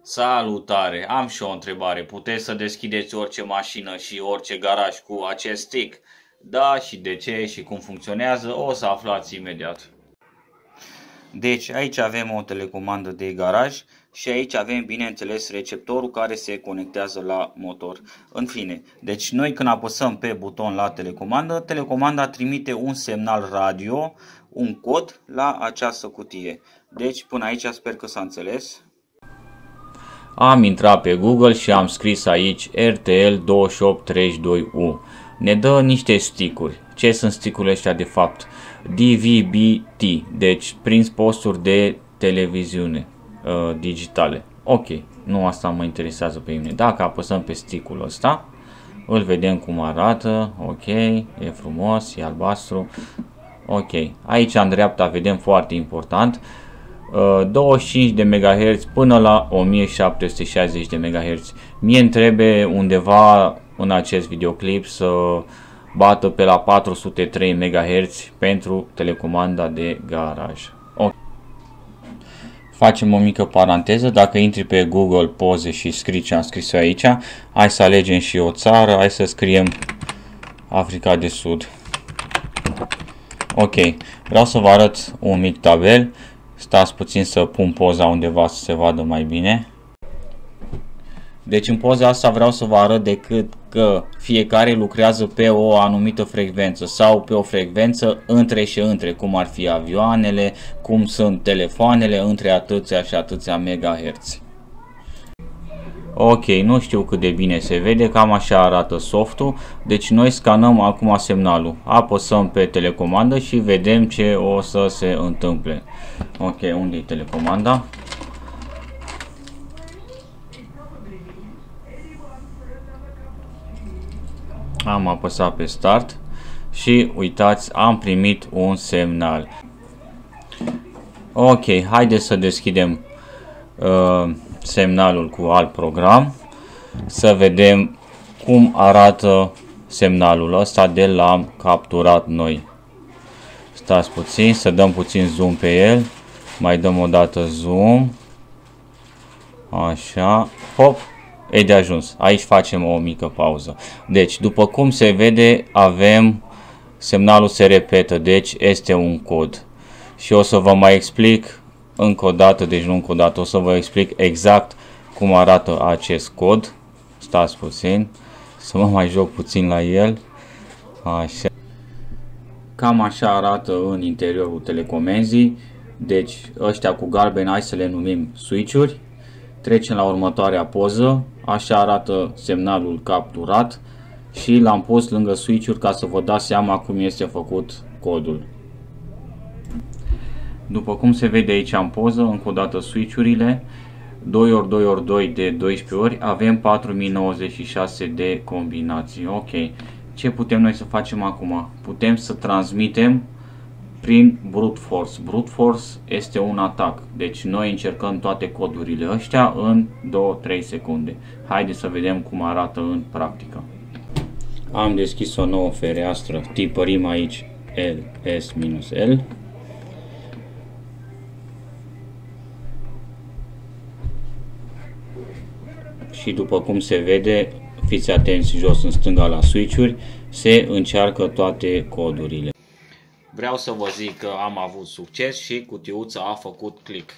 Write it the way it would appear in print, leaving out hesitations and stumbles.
Salutare! Am și o întrebare. Puteți să deschideți orice mașină și orice garaj cu acest stick? Da, și de ce și cum funcționează o să aflați imediat. Deci aici avem o telecomandă de garaj și aici avem, bineînțeles, receptorul care se conectează la motor. În fine, deci noi când apăsăm pe buton la telecomandă, telecomanda trimite un semnal radio, un cod la această cutie. Deci până aici sper că s-a înțeles. Am intrat pe Google și am scris aici RTL2832U. Ne dă niște stick-uri. Ce sunt stick-urile ăștia de fapt? DVB-T, deci prins posturi de televiziune digitale. Ok, nu asta mă interesează pe mine. Dacă apăsăm pe stick-ul ăsta, îl vedem cum arată. Ok, e frumos, e albastru. Ok, aici în dreapta vedem foarte important 25 de MHz până la 1760 de MHz. Mie îmi trebuie undeva în acest videoclip să bată pe la 403 MHz pentru telecomanda de garaj. Okay. Facem o mică paranteză. Dacă intri pe Google poze și scrii ce am scris aici, hai să alegem și o țară, hai să scriem Africa de Sud. Ok, vreau să vă arăt un mic tabel. Stați puțin să pun poza undeva să se vadă mai bine. Deci în poza asta vreau să vă arăt decât că fiecare lucrează pe o anumită frecvență sau pe o frecvență între și între, cum ar fi avioanele, cum sunt telefoanele, între atâția și atâția megahertz. Ok, nu știu cât de bine se vede, cam așa arată softul. Deci noi scanăm acum semnalul. Apăsăm pe telecomandă și vedem ce o să se întâmple. Ok, unde e telecomanda? Am apăsat pe start și uitați, am primit un semnal. Ok, haideți să deschidem semnalul cu alt program, să vedem cum arată semnalul ăsta de l-am capturat noi. Stați puțin, să dăm puțin zoom pe el, mai dăm o dată zoom, așa, hop, e de ajuns. Aici facem o mică pauză. Deci, după cum se vede, avem semnalul se repetă, deci este un cod. Și o să vă mai explic încă o dată, deci nu încă o dată, o să vă explic exact cum arată acest cod. Stați puțin, să mă mai joc puțin la el. Așa. Cam așa arată în interiorul telecomenzii. Deci ăștia cu galben, hai să le numim switch-uri. Trecem la următoarea poză. Așa arată semnalul capturat și l-am pus lângă switch-uri ca să vă dați seama cum este făcut codul. După cum se vede aici în poză, încă o dată switch-urile 2x2x2 de 12 ori, avem 4096 de combinații. Ok, ce putem noi să facem acum? Putem să transmitem prin brute force. Brute force este un atac, deci noi încercăm toate codurile ăștia în 2-3 secunde. Haideți să vedem cum arată în practică. Am deschis o nouă fereastră, tipărim aici LS-L. Și după cum se vede, fiți atenți jos în stânga la switch-uri, se încearcă toate codurile. Vreau să vă zic că am avut succes și cutiuța a făcut click.